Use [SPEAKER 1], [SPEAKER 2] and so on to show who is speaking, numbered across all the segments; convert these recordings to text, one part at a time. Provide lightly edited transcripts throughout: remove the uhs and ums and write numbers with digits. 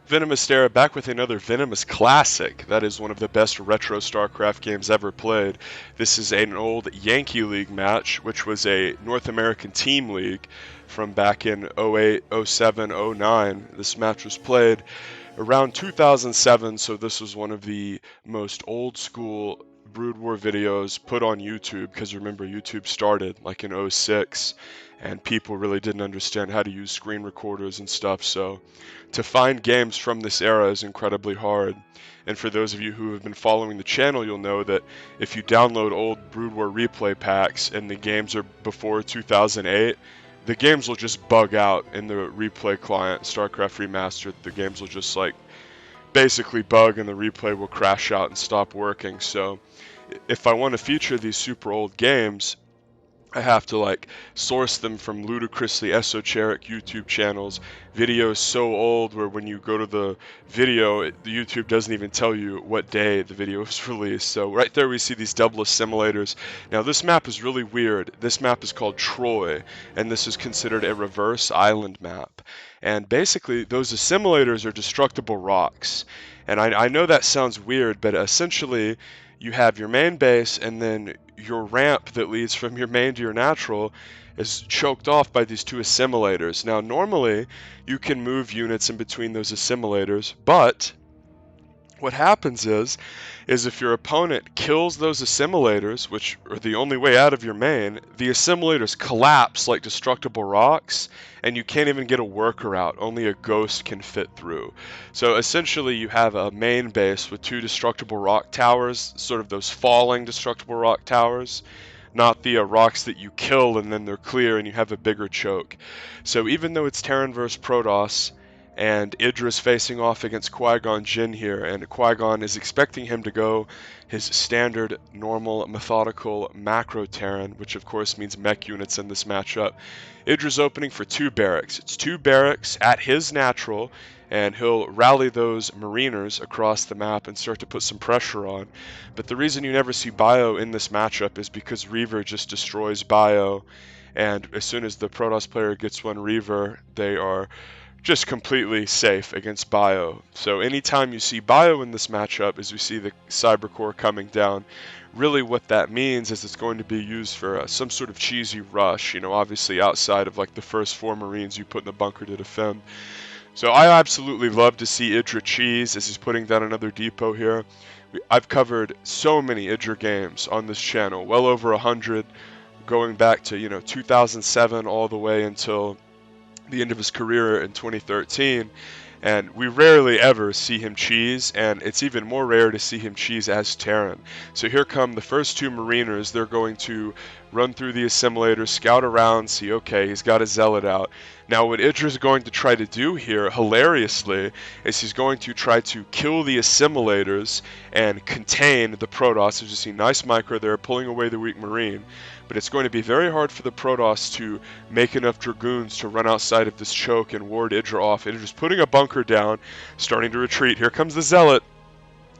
[SPEAKER 1] Venomous Stara back with another Venomous Classic. That is one of the best retro StarCraft games ever played. This is an old Yankee League match, which was a North American team league from back in 08, 07, 09. This match was played around 2007, so this was one of the most old school Brood War videos put on YouTube, because remember YouTube started like in 06 and people really didn't understand how to use screen recorders and stuff, so to find games from this era is incredibly hard. And for those of you who have been following the channel, you'll know that if you download old Brood War replay packs and the games are before 2008, the games will just bug out in the replay client. StarCraft Remastered, the games will just like basically bug and the replay will crash out and stop working. So if I want to feature these super old games, I have to like source them from ludicrously esoteric YouTube channels, videos so old where when you go to the video, the YouTube doesn't even tell you what day the video was released. So right there we see these double assimilators. Now this map is really weird. This map is called Troy, and this is considered a reverse island map. And basically those assimilators are destructible rocks. And I know that sounds weird, but essentially you have your main base, and then your ramp that leads from your main to your natural is choked off by these two assimilators. Now normally you can move units in between those assimilators, but what happens is if your opponent kills those assimilators, which are the only way out of your main, the assimilators collapse like destructible rocks, and you can't even get a worker out. Only a ghost can fit through. So essentially you have a main base with two destructible rock towers, sort of those falling destructible rock towers, not the rocks that you kill and then they're clear and you have a bigger choke. So even though it's Terran vs. Protoss, and IdrA's facing off against Qui-Gon Jinn here, and Qui-Gon is expecting him to go his standard, normal, methodical macro Terran, which of course means mech units in this matchup. IdrA's opening for 2 barracks. It's 2 barracks at his natural, and he'll rally those Mariners across the map and start to put some pressure on. But the reason you never see Bio in this matchup is because Reaver just destroys Bio, and as soon as the Protoss player gets one Reaver, they are just completely safe against Bio. So anytime you see Bio in this matchup, as we see the Cyber Core coming down, really what that means is it's going to be used for some sort of cheesy rush, you know, obviously outside of like the first 4 Marines you put in the bunker to defend. So I absolutely love to see IdrA cheese as he's putting down another depot here. I've covered so many IdrA games on this channel, well over 100, going back to, you know, 2007 all the way until the end of his career in 2013, and we rarely ever see him cheese, and it's even more rare to see him cheese as Terran. So here come the first 2 Mariners. They're going to run through the assimilators, scout around, see, okay, he's got a Zealot out. Now what IdrA's going to try to do here, hilariously, is he's going to try to kill the assimilators and contain the Protoss. As you see, nice micro there, pulling away the weak Marine. But it's going to be very hard for the Protoss to make enough Dragoons to run outside of this choke and ward IdrA off. IdRA's putting a bunker down, starting to retreat. Here comes the Zealot.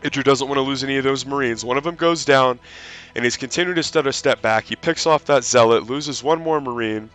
[SPEAKER 1] IdrA doesn't want to lose any of those Marines. One of them goes down, and he's continuing to stutter step back. He picks off that Zealot, loses one more Marine,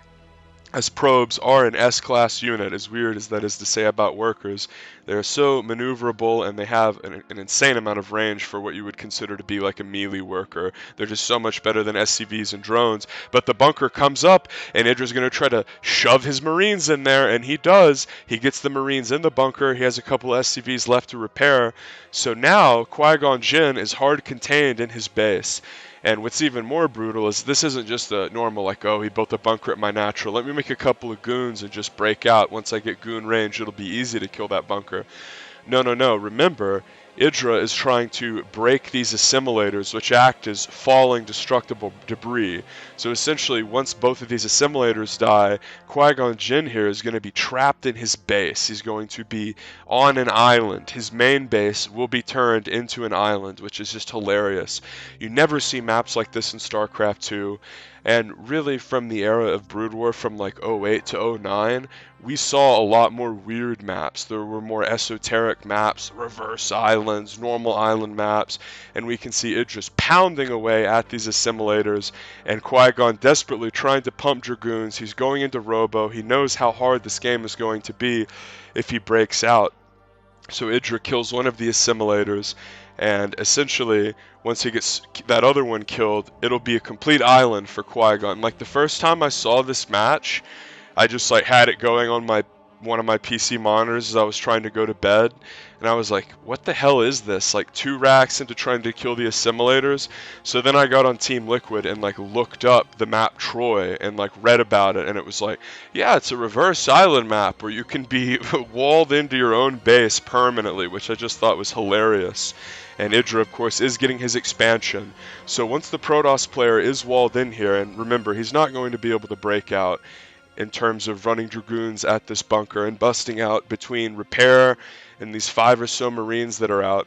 [SPEAKER 1] as probes are an S-class unit, as weird as that is to say about workers. They're so maneuverable, and they have an insane amount of range for what you would consider to be like a melee worker. They're just so much better than SCVs and drones. But the bunker comes up, and IdrA's going to try to shove his Marines in there, and he does. He gets the Marines in the bunker. He has a couple SCVs left to repair. So now Qui-Gon Jinn is hard contained in his base. And what's even more brutal is this isn't just a normal, like, oh, he built a bunker at my natural. Let me make a couple of goons and just break out. Once I get goon range, it'll be easy to kill that bunker. No, no, no. Remember, IdrA is trying to break these assimilators, which act as falling destructible debris. So essentially, once both of these assimilators die, Qui-Gon Jinn here is going to be trapped in his base. He's going to be on an island. His main base will be turned into an island, which is just hilarious. You never see maps like this in StarCraft 2. And really from the era of Brood War, from like 08 to 09, we saw a lot more weird maps. There were more esoteric maps, reverse islands, normal island maps, and we can see it just pounding away at these assimilators, and Qui-Gon desperately trying to pump Dragoons. He's going into Robo. He knows how hard this game is going to be if he breaks out. So IdrA kills one of the assimilators, and essentially, once he gets that other one killed, it'll be a complete island for Qui-Gon. Like the first time I saw this match, I just like had it going on my one of my PC monitors as I was trying to go to bed, and I was like, what the hell is this? Like 2 racks into trying to kill the assimilators. So then I got on Team Liquid and like looked up the map Troy and like read about it, and it was like, yeah, it's a reverse island map where you can be walled into your own base permanently, which I just thought was hilarious. And IdrA, of course, is getting his expansion. So once the Protoss player is walled in here, and remember, he's not going to be able to break out in terms of running Dragoons at this bunker and busting out between repair and these 5 or so Marines that are out.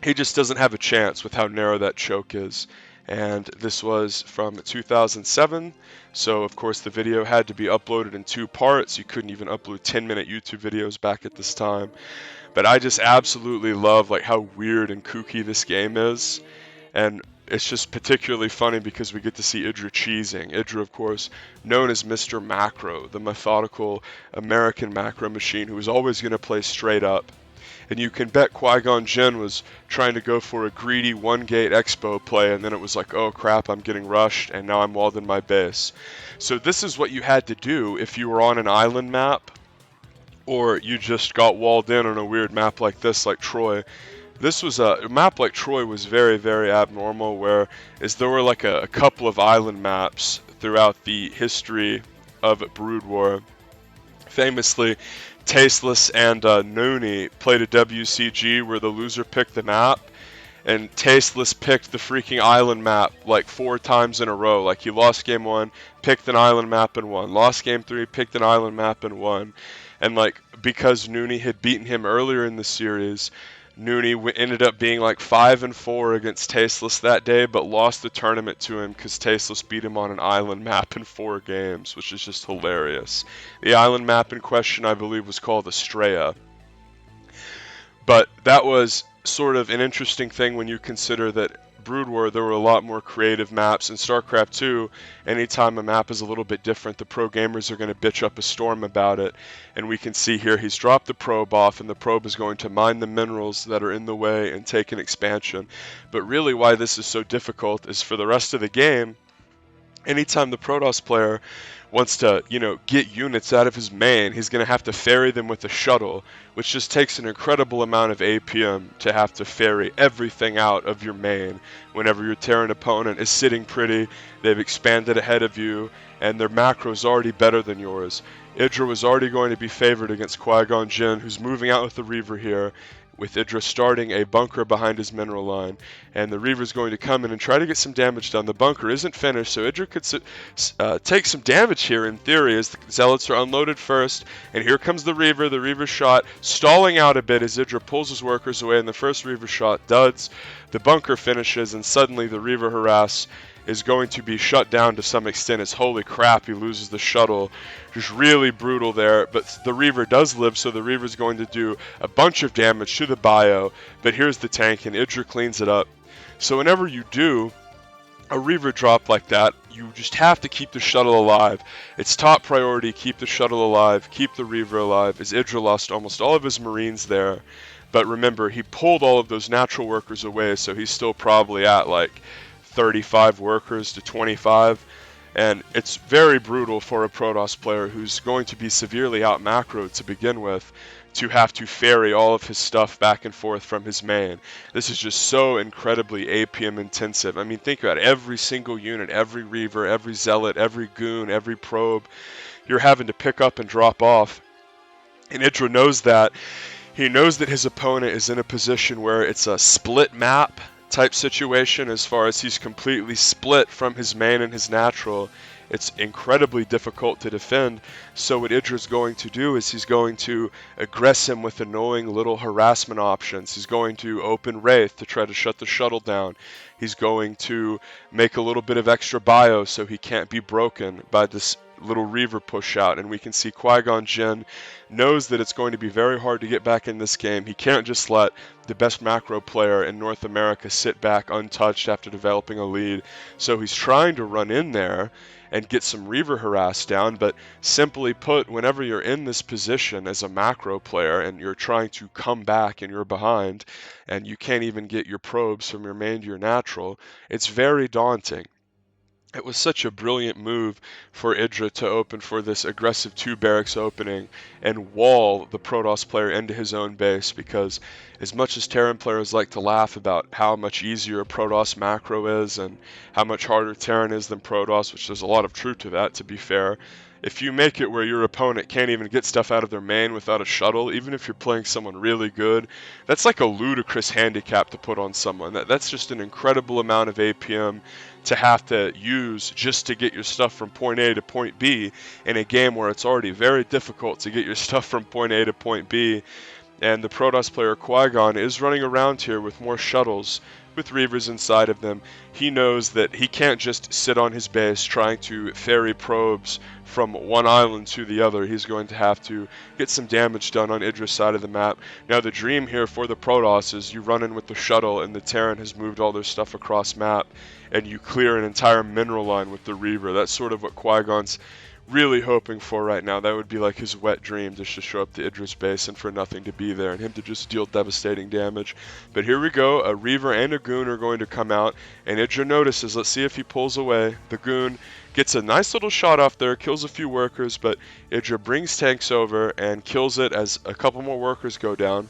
[SPEAKER 1] He just doesn't have a chance with how narrow that choke is. And this was from 2007, so of course the video had to be uploaded in 2 parts. You couldn't even upload 10-minute YouTube videos back at this time. But I just absolutely love like how weird and kooky this game is. And it's just particularly funny because we get to see IdrA cheesing. IdrA, of course, known as Mr. Macro, the methodical American macro machine who was always going to play straight up. And you can bet Qui-Gon Jinn was trying to go for a greedy 1-gate expo play, and then it was like, oh crap, I'm getting rushed, and now I'm walled in my base. So this is what you had to do if you were on an island map, or you just got walled in on a weird map like this, like Troy. This was a map like Troy was very, very abnormal, where there were like a couple of island maps throughout the history of Brood War. Famously, Tasteless and Noonie played a WCG where the loser picked the map, and Tasteless picked the freaking island map like 4 times in a row. Like he lost game 1, picked an island map and won. Lost game 3, picked an island map and won. And like because Noonie had beaten him earlier in the series, Noonie ended up being like 5-4 against Tasteless that day, but lost the tournament to him because Tasteless beat him on an island map in 4 games, which is just hilarious. The island map in question, I believe, was called Estrella. But that was sort of an interesting thing when you consider that Brood War, there were a lot more creative maps. In StarCraft 2, anytime a map is a little bit different, the pro gamers are going to bitch up a storm about it. And we can see here he's dropped the probe off, and the probe is going to mine the minerals that are in the way and take an expansion. But really why this is so difficult is for the rest of the game, anytime the Protoss player wants to, get units out of his main, he's going to have to ferry them with a shuttle, which just takes an incredible amount of APM to have to ferry everything out of your main whenever your Terran opponent is sitting pretty, they've expanded ahead of you, and their macro is already better than yours. IdrA was already going to be favored against Qui-Gon Jinn, who's moving out with the Reaver here, with IdrA starting a bunker behind his mineral line, and the Reaver's going to come in and try to get some damage done. The bunker isn't finished, so IdrA could take some damage here in theory as the Zealots are unloaded first, and here comes the Reaver. The Reaver shot stalling out a bit as IdrA pulls his workers away, and the first Reaver shot duds. The bunker finishes, and suddenly the Reaver harass is going to be shut down to some extent as holy crap, he loses the shuttle. Just really brutal there, but the Reaver does live, so the Reaver's going to do a bunch of damage to the bio, but here's the tank, and IdrA cleans it up. So whenever you do a Reaver drop like that, you just have to keep the shuttle alive. It's top priority, keep the shuttle alive, keep the Reaver alive, as IdrA lost almost all of his Marines there. But remember, he pulled all of those natural workers away, so he's still probably at like 35 workers to 25, and it's very brutal for a Protoss player who's going to be severely out macroed to begin with to have to ferry all of his stuff back and forth from his main. This is just so incredibly APM intensive. I mean, think about it. Every single unit, every Reaver, every Zealot, every Goon, every Probe, you're having to pick up and drop off. And IdrA knows that. He knows that his opponent is in a position where it's a split map type situation, as far as he's completely split from his main and his natural. It's incredibly difficult to defend, so what IdrA's going to do is he's going to aggress him with annoying little harassment options. He's going to open Wraith to try to shut the shuttle down. He's going to make a little bit of extra bio so he can't be broken by this little Reaver push out, and we can see Qui-Gon Jinn knows that it's going to be very hard to get back in this game. He can't just let the best macro player in North America sit back untouched after developing a lead. So he's trying to run in there and get some Reaver harass down, but simply put, whenever you're in this position as a macro player and you're trying to come back and you're behind and you can't even get your probes from your main to your natural, it's very daunting. It was such a brilliant move for IdrA to open for this aggressive 2 barracks opening and wall the Protoss player into his own base, because as much as Terran players like to laugh about how much easier Protoss macro is and how much harder Terran is than Protoss, which there's a lot of truth to that, to be fair, if you make it where your opponent can't even get stuff out of their main without a shuttle, even if you're playing someone really good, that's like a ludicrous handicap to put on someone. That's just an incredible amount of APM to have to use just to get your stuff from point A to point B in a game where it's already very difficult to get your stuff from point A to point B. And the Protoss player Qui-Gon is running around here with more shuttles with Reavers inside of them. He knows that he can't just sit on his base trying to ferry probes from one island to the other. He's going to have to get some damage done on IdrA's side of the map. Now the dream here for the Protoss is you run in with the shuttle and the Terran has moved all their stuff across map and you clear an entire mineral line with the Reaver. That's sort of what Qui-Gon's really hoping for right now. That would be like his wet dream, just to show up to IdrA's base and for nothing to be there and him to just deal devastating damage. But here we go, a Reaver and a Goon are going to come out, and IdrA notices. Let's see if he pulls away. The Goon gets a nice little shot off there, kills a few workers, but IdrA brings tanks over and kills it as a couple more workers go down.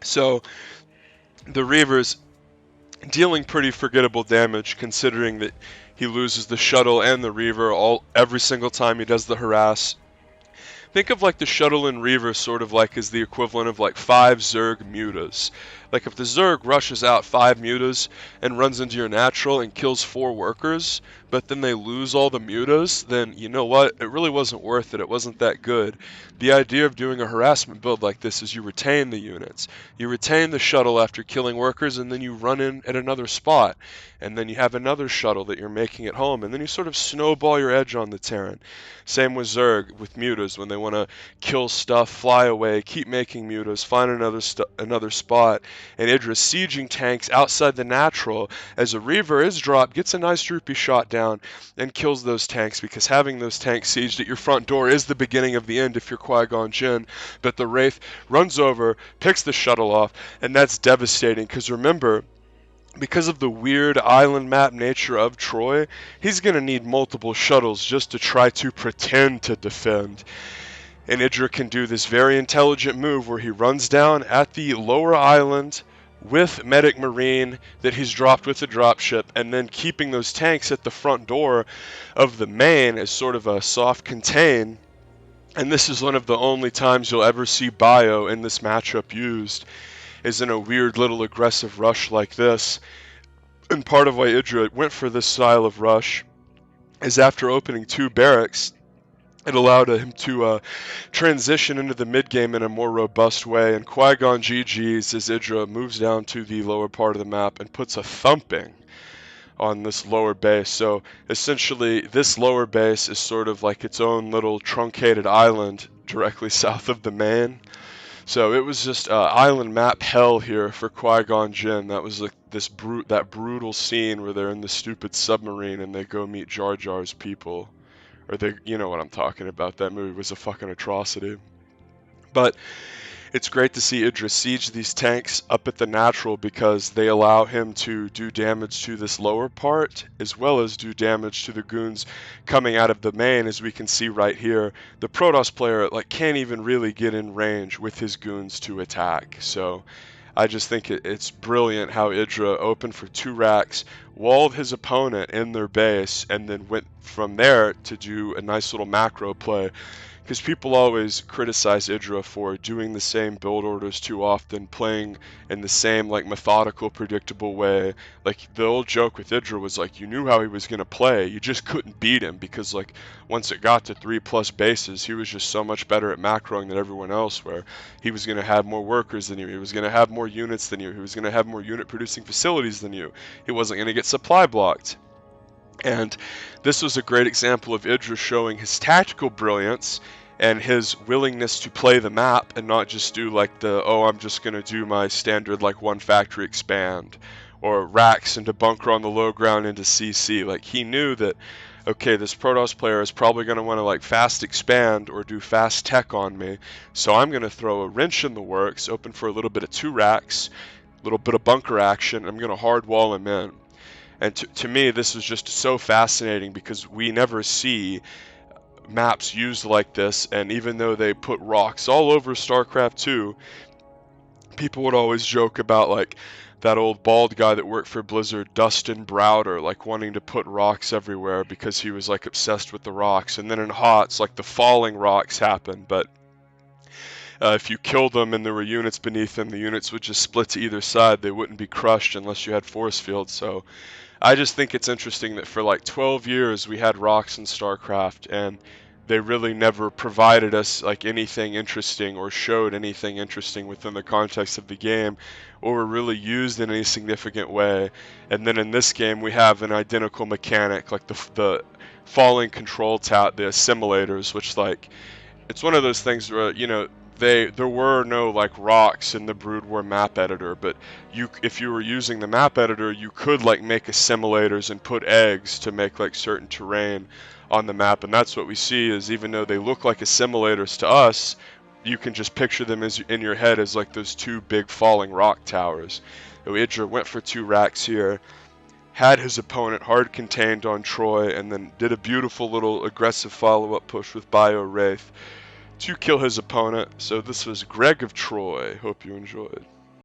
[SPEAKER 1] So the Reavers dealing pretty forgettable damage, considering that he loses the shuttle and the Reaver every single time he does the harass. Think of like the shuttle and Reaver sort of like as the equivalent of like 5 Zerg mutas. Like if the Zerg rushes out 5 mutas and runs into your natural and kills 4 workers, but then they lose all the mutas, then you know what? It really wasn't worth it. It wasn't that good. The idea of doing a harassment build like this is you retain the units. You retain the shuttle after killing workers, and then you run in at another spot. And then you have another shuttle that you're making at home, and then you sort of snowball your edge on the Terran. Same with Zerg, with mutas, when they want to kill stuff, fly away, keep making mutas, find another spot, and IdrA sieging tanks outside the natural as a Reaver is dropped, gets a nice droopy shot down, and kills those tanks, because having those tanks sieged at your front door is the beginning of the end if you're Qui-Gon Jinn. But the Wraith runs over, picks the shuttle off, and that's devastating, because remember, because of the weird island map nature of Troy, he's going to need multiple shuttles just to try to pretend to defend. And IdrA can do this very intelligent move where he runs down at the lower island with Medic Marine that he's dropped with the dropship, and then keeping those tanks at the front door of the main as sort of a soft contain. And this is one of the only times you'll ever see Bio in this matchup used, is in a weird little aggressive rush like this. And part of why IdrA went for this style of rush is after opening 2 barracks, it allowed him to transition into the mid-game in a more robust way, and Qui-Gon GG's as IdrA moves down to the lower part of the map and puts a thumping on this lower base. So essentially this lower base is sort of like its own little truncated island directly south of the main. So it was just island map hell here for Qui-Gon Jinn. That was like that brutal scene where they're in the stupid submarine and they go meet Jar Jar's people. Or you know what I'm talking about. That movie was a fucking atrocity. But it's great to see IdrA siege these tanks up at the natural, because they allow him to do damage to this lower part as well as do damage to the goons coming out of the main. As we can see right here, the Protoss player can't even really get in range with his goons to attack. So I just think it's brilliant how IdrA opened for 2 racks, walled his opponent in their base, and then went from there to do a nice little macro play. Because people always criticize IdrA for doing the same build orders too often, playing in the same methodical, predictable way. The old joke with IdrA was you knew how he was going to play, you just couldn't beat him, because once it got to 3+ bases, he was just so much better at macroing than everyone else, where he was going to have more workers than you, he was going to have more units than you, he was going to have more unit producing facilities than you, he wasn't going to get supply blocked. And this was a great example of IdrA showing his tactical brilliance and his willingness to play the map and not just do like the, oh, I'm just going to do my standard like one factory expand or racks into bunker on the low ground into CC. Like he knew that, okay, this Protoss player is probably going to want to like fast expand or do fast tech on me. So I'm going to throw a wrench in the works, open for a little bit of 2 racks, a little bit of bunker action. I'm going to hard wall him in. And to me, this is just so fascinating because we never see maps used like this. And even though they put rocks all over StarCraft 2, people would always joke about like that old bald guy that worked for Blizzard, Dustin Browder, like wanting to put rocks everywhere because he was like obsessed with the rocks. And then in HOTS, like the falling rocks happen, but if you killed them and there were units beneath them, the units would just split to either side. They wouldn't be crushed unless you had force fields. So I just think it's interesting that for like 12 years we had rocks in StarCraft and they really never provided us like anything interesting or showed anything interesting within the context of the game or were really used in any significant way. And then in this game we have an identical mechanic like the falling control tower, the assimilators, which like it's one of those things where there were no like rocks in the Brood War map editor, but if you were using the map editor, you could like make assimilators and put eggs to make like certain terrain on the map, and that's what we see is even though they look like assimilators to us, you can just picture them as in your head as like those 2 big falling rock towers. So IdrA went for 2 racks here, had his opponent hard contained on Troy, and then did a beautiful little aggressive follow-up push with Bio Wraith to kill his opponent. So this was Greg of Troy. Hope you enjoyed.